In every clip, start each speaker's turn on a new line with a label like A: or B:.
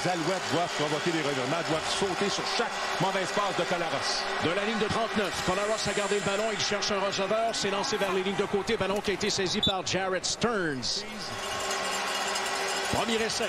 A: les Alouettes doivent provoquer des revirements, doivent sauter sur chaque mauvaise passe de Collaros.
B: De la ligne de 39, Collaros a gardé le ballon, il cherche un receveur, c'est lancé vers les lignes de côté, ballon qui a été saisi par Jarrett Stearns. Premier essai.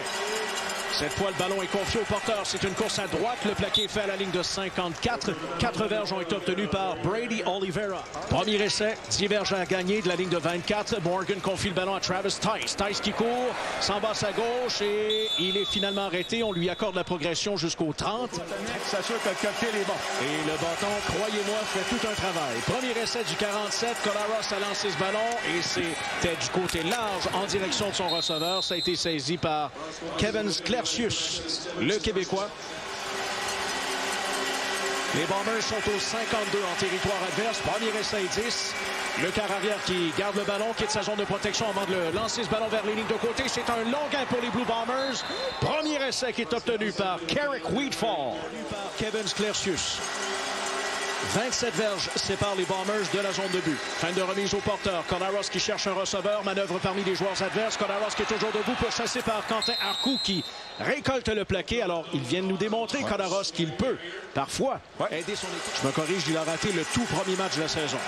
B: Cette fois, le ballon est confié au porteur. C'est une course à droite. Le plaqué est fait à la ligne de 54. 4 verges ont été obtenues par Brady Oliveira. Premier essai, 10 verges à gagner de la ligne de 24. Morgan confie le ballon à Travis Tice. Tice qui court, s'en va à sa gauche et il est finalement arrêté. On lui accorde la progression jusqu'au 30.
A: S'assure que le cocktail est bon.
B: Et le bâton, croyez-moi, fait tout un travail. Premier essai du 47. Collaros a lancé ce ballon et c'était du côté large en direction de son receveur. Ça a été saisi par Kevin Clercius, le Québécois. Les Bombers sont au 52 en territoire adverse. Premier essai 10. Le quart arrière qui garde le ballon, quitte sa zone de protection avant de le lancer ce ballon vers les lignes de côté. C'est un long gain pour les Blue Bombers. Premier essai qui est obtenu par Carrick Wheatfall. Kevin Clercius. 27 verges séparent les Bombers de la zone de but. Fin de remise au porteur. Collaros qui cherche un receveur. Manœuvre parmi les joueurs adverses. Collaros qui est toujours debout pour chasser par Quentin Arcou qui récolte le plaqué. Alors, il vient de nous démontrer, Collaros, qu'il peut parfois aider son équipe. Je me corrige, il a raté le tout premier match de la saison.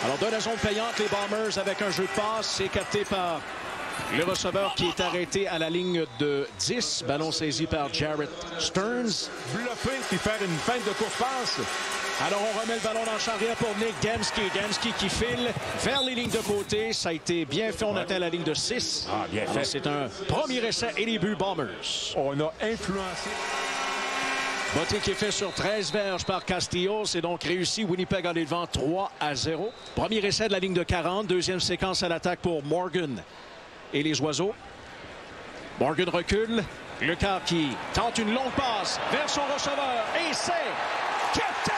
B: Alors, de la zone payante, les Bombers avec un jeu de passe. C'est capté par le receveur qui est arrêté à la ligne de 10. Ballon saisi par Jarrett Stearns.
A: Bluffer puis faire une feinte de course-passe.
B: Alors, on remet le ballon dans le champ arrière pour Nick Demski. Demski qui file vers les lignes de côté. Ça a été bien fait. On atteint la ligne de 6.
A: Ah, bien fait.
B: C'est un premier essai et les buts Bombers.
A: On a influencé.
B: Botté qui est fait sur 13 verges par Castillo. C'est donc réussi. Winnipeg en est devant 3-0. Premier essai de la ligne de 40. Deuxième séquence à l'attaque pour Morgan et les Oiseaux. Morgan recule. Le quart qui tente une longue passe vers son receveur. Et c'est capté!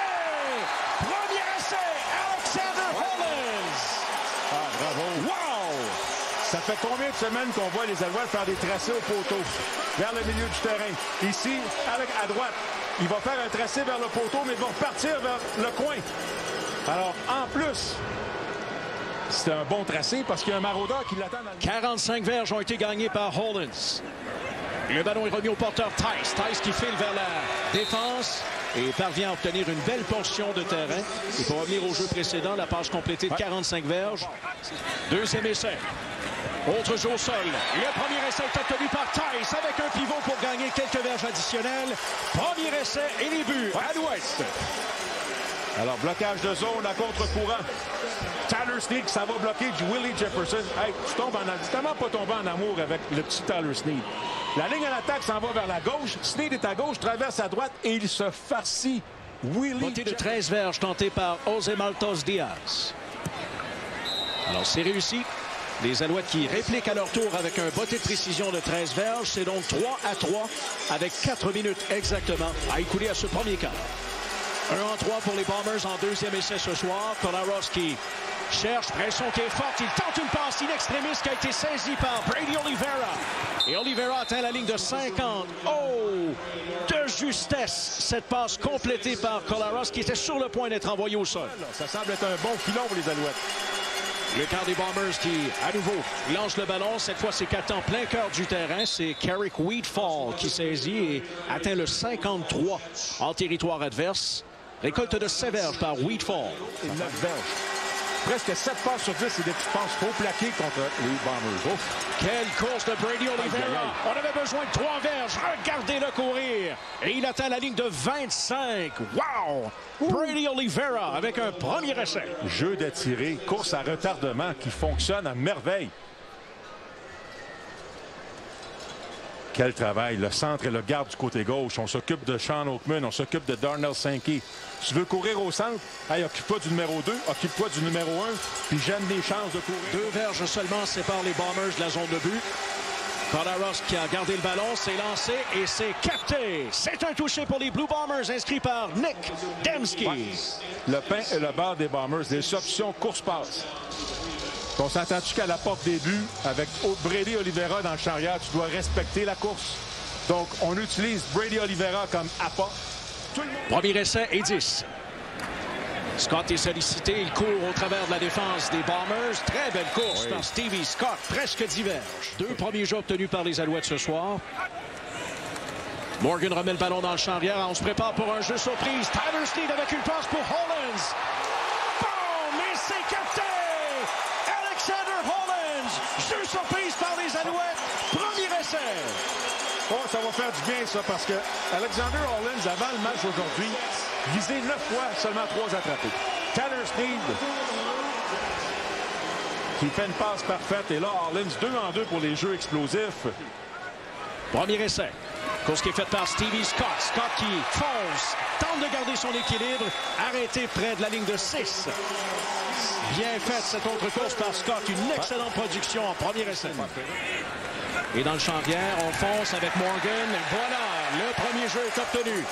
B: Premier essai, Alexander Hollins!
A: Ah, bravo!
B: Wow!
A: Ça fait combien de semaines qu'on voit les Alouettes faire des tracés au poteau vers le milieu du terrain? Ici, avec à droite, il va faire un tracé vers le poteau, mais il va repartir vers le coin. Alors, en plus, c'est un bon tracé parce qu'il y a un maraudeur qui l'attend dans le...
B: 45 verges ont été gagnés par Hollins. Le ballon est remis au porteur Tice. Tice qui file vers la défense et parvient à obtenir une belle portion de terrain. Et pour revenir au jeu précédent, la passe complétée de 45 verges. Deuxième essai. Autre jeu au sol. Le premier essai est obtenu par Tice avec un pivot pour gagner quelques verges additionnelles. Premier essai et les buts à l'ouest.
A: Alors, blocage de zone à contre-courant. Tyler Snead, ça va bloquer du Willie Jefferson. Hey, tu tombes tellement pas tombé en amour avec le petit Tyler Snead. La ligne à l'attaque s'en va vers la gauche. Snead est à gauche, traverse à droite et il se farcit.
B: Botté de 13 verges tenté par José Maltos Diaz. Alors, c'est réussi. Les Alouettes qui répliquent à leur tour avec un botté de précision de 13 verges. C'est donc 3-3 avec 4 minutes exactement à écouler à ce premier quart. 1-3 pour les Bombers en deuxième essai ce soir. Collaros qui cherche, pression qui est forte. Il tente une passe in extremis qui a été saisie par Brady Oliveira. Et Oliveira atteint la ligne de 50. Oh! De justesse, cette passe complétée par Collaros qui était sur le point d'être envoyé au sol.
A: Ça semble être un bon filon pour les Alouettes.
B: Le quart des Bombers qui, à nouveau, lance le ballon. Cette fois, c'est capté en plein cœur du terrain. C'est Carrick Wheatfall qui saisit et atteint le 53 en territoire adverse. Récolte de 7 verges par Wheatfall.
A: Et 9 verges. Presque 7 passes sur 10 et des petites passes trop plaquées contre les Bombers. Ouf.
B: Quelle course de Brady Oliveira. On avait besoin de 3 verges. Regardez-le courir. Et il atteint la ligne de 25. Wow! Brady Oliveira avec un premier essai.
A: Jeu d'étiré, course à retardement qui fonctionne à merveille. Quel travail. Le centre et le garde du côté gauche. On s'occupe de Sean Oakman. On s'occupe de Darnell Sankey. Tu veux courir au centre? Hey, occupe-toi du numéro 2. Occupe-toi du numéro 1. Puis j'aime des chances de courir.
B: 2 verges seulement séparent les Bombers de la zone de but. Collaros qui a gardé le ballon, s'est lancé et c'est capté. C'est un touché pour les Blue Bombers inscrit par Nick Demski.
A: Ouais. Le pain et le beurre des Bombers. Des options course-passe. On s'entend-tu qu'à la porte des buts, avec Brady Oliveira dans le charrière, tu dois respecter la course. Donc, on utilise Brady Oliveira comme appât.
B: Premier essai et 10. Scott est sollicité. Il court au travers de la défense des Bombers. Très belle course par Stevie Scott. Presque 10 verges. 2 premiers jeux obtenus par les Alouettes ce soir. Morgan remet le ballon dans le champ arrière. On se prépare pour un jeu surprise. Tyler Sneed avec une passe pour Hollins. Bon, mais c'est capté! Alexander Hollins! Jeu surprise par les Alouettes. Premier essai.
A: Oh, ça va faire du bien, ça, parce que Alexander Hollins, avant le match aujourd'hui, visé 9 fois, seulement 3 attrapés. Tyler Sneed, qui fait une passe parfaite. Et là, Hollins, 2 en 2 pour les jeux explosifs.
B: Premier essai. Course qui est faite par Stevie Scott. Scott qui fonce, tente de garder son équilibre, arrêté près de la ligne de 6. Bien faite cette autre course par Scott. Une excellente production en premier essai. Et dans le champ arrière, on fonce avec Morgan. Voilà, le premier jeu est obtenu.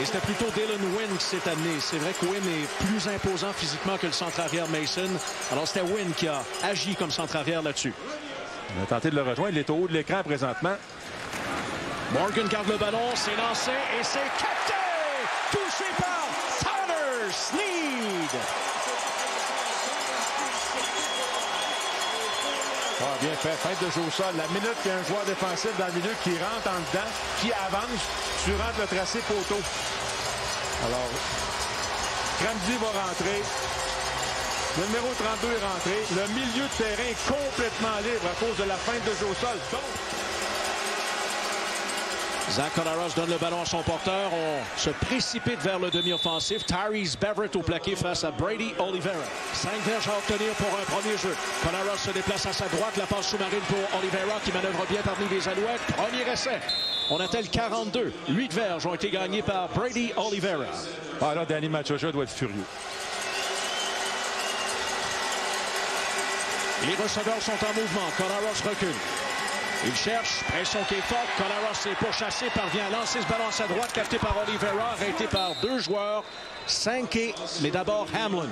B: Et c'était plutôt Dylan Wynn qui s'est amené. C'est vrai que Wynn est plus imposant physiquement que le centre arrière Mason. Alors c'était Wynn qui a agi comme centre arrière là-dessus.
A: On a tenté de le rejoindre. Il est au haut de l'écran présentement.
B: Morgan garde le ballon, c'est lancé et c'est capté! Touché par Tyler Sneed!
A: Ah, bien fait. Fin de jeu au sol. La minute qu'il y a un joueur défensif dans le milieu qui rentre en dedans, qui avance, tu rentres le tracé poteau. Alors, Ramsey va rentrer. Le numéro 32 est rentré. Le milieu de terrain est complètement libre à cause de la fin de jeu au sol. Donc,
B: Zach Collaros donne le ballon à son porteur. On se précipite vers le demi-offensif. Tyrese Beverett au plaqué face à Brady Oliveira. 5 verges à obtenir pour un premier jeu. Collaros se déplace à sa droite. La passe sous-marine pour Oliveira qui manœuvre bien parmi les Alouettes. Premier essai. On attelle 42. 8 verges ont été gagnés par Brady Oliveira.
A: Ah là, Danny Machocha doit être furieux.
B: Les receveurs sont en mouvement. Collaros recule. Il cherche, pression qui est forte. Collaros est pourchassé, parvient à lancer ce ballon à sa droite, capté par Oliveira, arrêté par 2 joueurs. 5 et, mais d'abord Hamlin.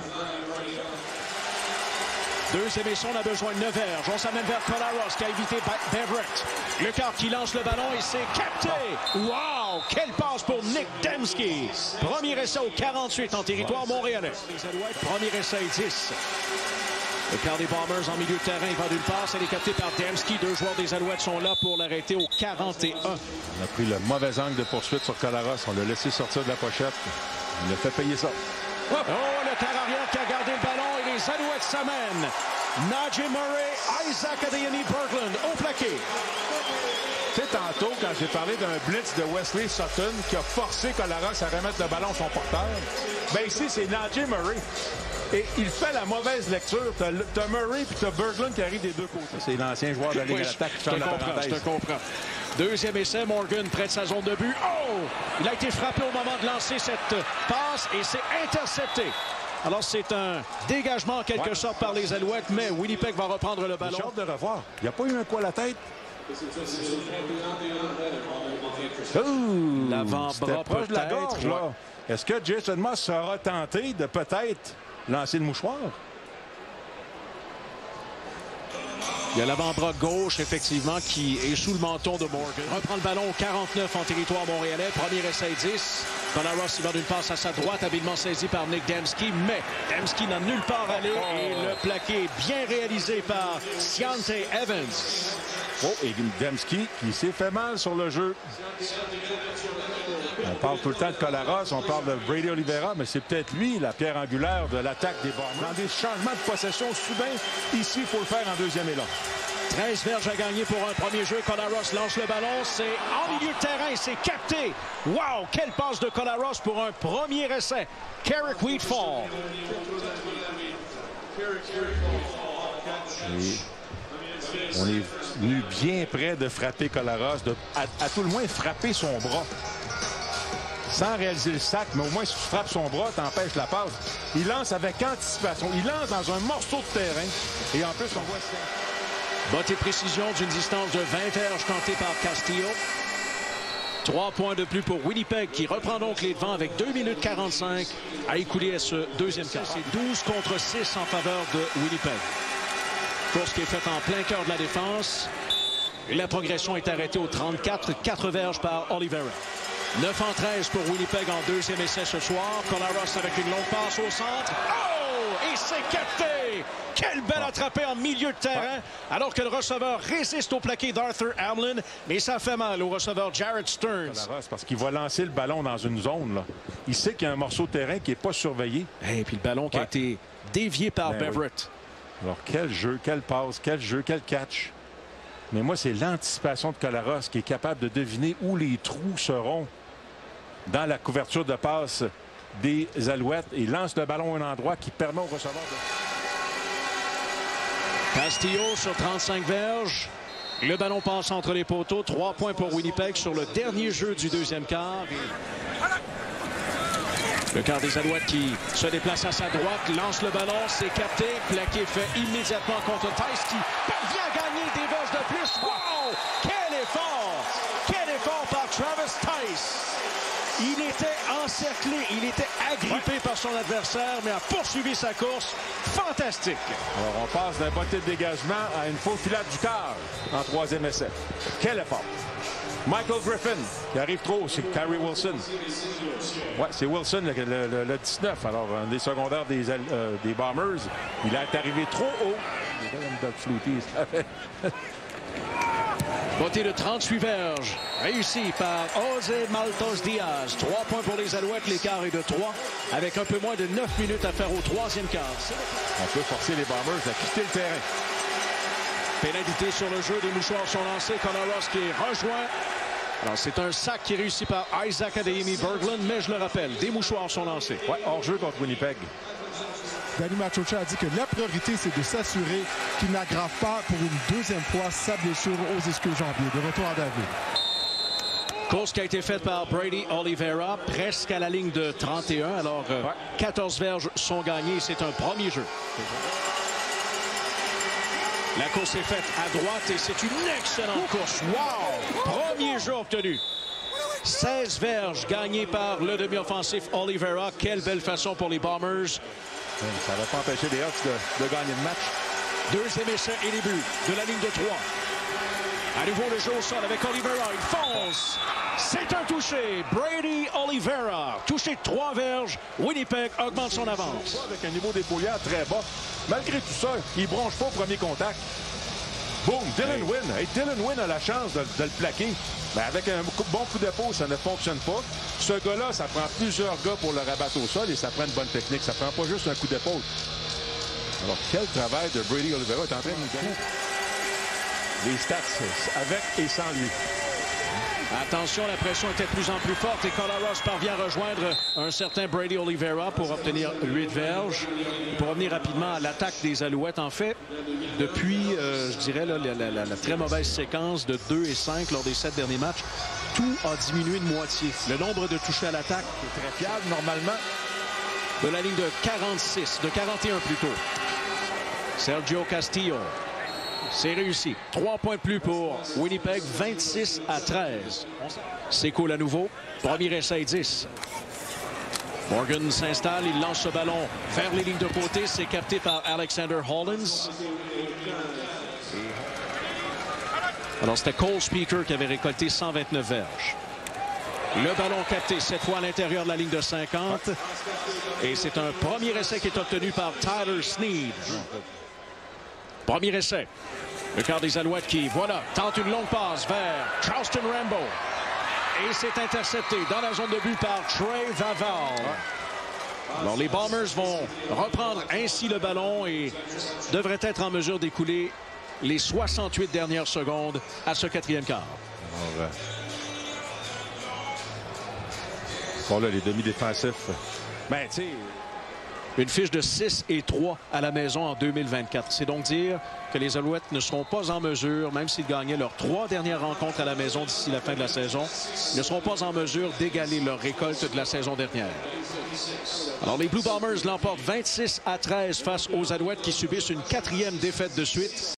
B: Deuxième essai, on a besoin de 9 verges. On s'amène vers Collaros qui a évité Beverett. Le quart qui lance le ballon et c'est capté. Wow! Quelle passe pour Nick Demski. Premier essai au 48 en territoire montréalais. Premier essai 10. Le quart des Bombers en milieu de terrain, il va d'une passe, elle est captée par Demski. 2 joueurs des Alouettes sont là pour l'arrêter au 41.
A: On a pris le mauvais angle de poursuite sur Collaros. On l'a laissé sortir de la pochette. On l'a fait payer ça.
B: Oh, le quart arrière qui a gardé le ballon et les Alouettes s'amènent. Najee Murray, Isaac Adeyemi-Berglund au plaqué.
A: Tu sais, tantôt, quand j'ai parlé d'un blitz de Wesley Sutton qui a forcé Collaros à remettre le ballon à son porteur, bien ici, c'est Najee Murray. Et il fait la mauvaise lecture. T'as Murray puis t'as Berglund qui arrive des deux côtés. C'est l'ancien joueur de la Ligue à l'attaque qui fait la parenthèse.
B: Je te comprends. Deuxième essai, Morgan près de sa zone de but. Oh! Il a été frappé au moment de lancer cette passe et c'est intercepté. Alors c'est un dégagement en quelque sorte par les Alouettes, mais Winnipeg va reprendre le ballon.
A: J'ai hâte de revoir. Il n'y a pas eu un coup à la tête.
B: L'avant-bras
A: proche de la gorge,
B: ouais.
A: là. Est-ce que Jason Moss sera tenté de peut-être lancer le mouchoir?
B: Il y a l'avant-bras gauche, effectivement, qui est sous le menton de Morgan. Reprend le ballon au 49 en territoire montréalais. Premier essai 10. Collaros, il va d'une passe à sa droite, habilement saisi par Nick Demski. Mais Demski n'a nulle part allé. Et le plaqué est bien réalisé par Ciante Evans.
A: Oh, et Demski qui s'est fait mal sur le jeu. On parle tout le temps de Collaros, on parle de Brady Oliveira, mais c'est peut-être lui la pierre angulaire de l'attaque des Bombers. Dans des changements de possession soudains, ici, il faut le faire en deuxième élan.
B: 13 verges à gagner pour un premier jeu. Collaros lance le ballon. C'est en milieu de terrain. C'est capté. Wow! Quelle passe de Collaros pour un premier essai. Carrick Wheatfall.
A: On est venu bien près de frapper Collaros, à tout le moins frapper son bras. Sans réaliser le sac, mais au moins si tu frappes son bras, t'empêches la passe. Il lance avec anticipation. Il lance dans un morceau de terrain. Et en plus, on voit ça.
B: Botte et précision d'une distance de 20 verges tentée par Castillo. 3 points de plus pour Winnipeg qui reprend donc les devants avec 2 minutes 45 à écouler à ce deuxième quart. C'est 12 contre 6 en faveur de Winnipeg. Course qui est faite en plein cœur de la défense. Et la progression est arrêtée au 34, 4 verges par Oliveira. 9 en 13 pour Winnipeg en deuxième essai ce soir. Collaros avec une longue passe au centre. Oh! Et c'est capté! Quelle belle attrapée en milieu de terrain, alors que le receveur résiste au plaqué d'Arthur Hamlin. Mais ça fait mal au receveur Jared Stearns.
A: Parce qu'il va lancer le ballon dans une zone. Là. Il sait qu'il y a un morceau de terrain qui n'est pas surveillé.
B: Et puis le ballon qui a été dévié par Beverett.
A: Oui. Alors quel jeu, quelle passe, quel jeu, quel catch. Mais moi, c'est l'anticipation de Collaros qui est capable de deviner où les trous seront dans la couverture de passe des Alouettes. Il lance le ballon à un endroit qui permet au receveur de...
B: Castillo sur 35 verges. Le ballon passe entre les poteaux. 3 points pour Winnipeg sur le dernier jeu du deuxième quart. Le quart des Alouettes qui se déplace à sa droite, lance le ballon, c'est capté, plaqué fait immédiatement contre Tice qui parvient à gagner des verges de plus. Wow! Quel effort! Quel effort par Travis Tice! Il était encerclé, il était agrippé par son adversaire, mais a poursuivi sa course. Fantastique!
A: Alors on passe d'un botté de dégagement à une faux filade du quart en troisième essai. Quel effort! Michael Griffin qui arrive trop, c'est Kyrie Wilson. Ouais, c'est Wilson le 19. Alors, un des secondaires des Bombers, il est arrivé trop haut.
B: Botté de 38 verges, réussi par José Maltos Diaz. 3 points pour les Alouettes, l'écart est de 3, avec un peu moins de 9 minutes à faire au troisième quart.
A: On peut forcer les Bombers à quitter le terrain.
B: Pénalité sur le jeu, des mouchoirs sont lancés. Collaros qui est rejoint. Alors, c'est un sac qui est réussi par Isaac Adeyemi Berglund, mais je le rappelle, des mouchoirs sont lancés.
A: Ouais, hors-jeu contre Winnipeg.
C: Danny Maciocia a dit que la priorité, c'est de s'assurer qu'il n'aggrave pas pour une deuxième fois sa blessure aux ischio-jambiers. De retour à David.
B: Course qui a été faite par Brady Oliveira, presque à la ligne de 31. Alors, 14 verges sont gagnées. C'est un premier jeu. La course est faite à droite et c'est une excellente course. Wow! Premier jeu obtenu. 16 verges gagnées par le demi-offensif Oliveira. Quelle belle façon pour les Bombers.
A: Ça ne va pas empêcher les Hawks de gagner le match.
B: Deuxième essai et début de la ligne de 3. À nouveau le jeu au sol avec Oliveira. Il fonce. C'est un touché. Brady Oliveira. Touché de 3 verges. Winnipeg augmente son avance.
A: Avec un niveau d'épaulière très bas. Malgré tout ça, il ne bronche pas au premier contact. Boum, Dylan Wynn. Hey, Dylan Wynn a la chance de le plaquer. Mais avec un bon coup d'épaule, ça ne fonctionne pas. Ce gars-là, ça prend plusieurs gars pour le rabattre au sol et ça prend une bonne technique. Ça prend pas juste un coup d'épaule. Alors, quel travail de Brady Oliveira est en train de nous donner les stats avec et sans lui.
B: Attention, la pression était de plus en plus forte et Collaros parvient à rejoindre un certain Brady Oliveira pour obtenir 8 verges. Pour revenir rapidement à l'attaque des Alouettes, en fait, depuis, je dirais, là, la très mauvaise séquence de 2 et 5 lors des 7 derniers matchs, tout a diminué de moitié. Le nombre de touchés à l'attaque
A: est très fiable, normalement.
B: De la ligne de 46, de 41 plutôt. Sergio Castillo. C'est réussi. 3 points de plus pour Winnipeg, 26-13. C'est cool à nouveau. Premier essai 10. Morgan s'installe, il lance ce ballon vers les lignes de côté. C'est capté par Alexander Hollins. Alors c'était Cole Speaker qui avait récolté 129 verges. Le ballon capté cette fois à l'intérieur de la ligne de 50. Et c'est un premier essai qui est obtenu par Tyler Sneed. Premier essai. Le quart des Alouettes qui, voilà, tente une longue passe vers Charleston Rambo. Et c'est intercepté dans la zone de but par Trey Vaval. Alors les Bombers vont reprendre ainsi le ballon et devraient être en mesure d'écouler les 68 dernières secondes à ce quatrième quart.
A: Bon là, les demi-défensifs. Ben, tu sais...
B: Une fiche de 6-3 à la maison en 2024. C'est donc dire que les Alouettes ne seront pas en mesure, même s'ils gagnaient leurs 3 dernières rencontres à la maison d'ici la fin de la saison, ne seront pas en mesure d'égaler leur récolte de la saison dernière. Alors les Blue Bombers l'emportent 26-13 face aux Alouettes qui subissent une 4e défaite de suite.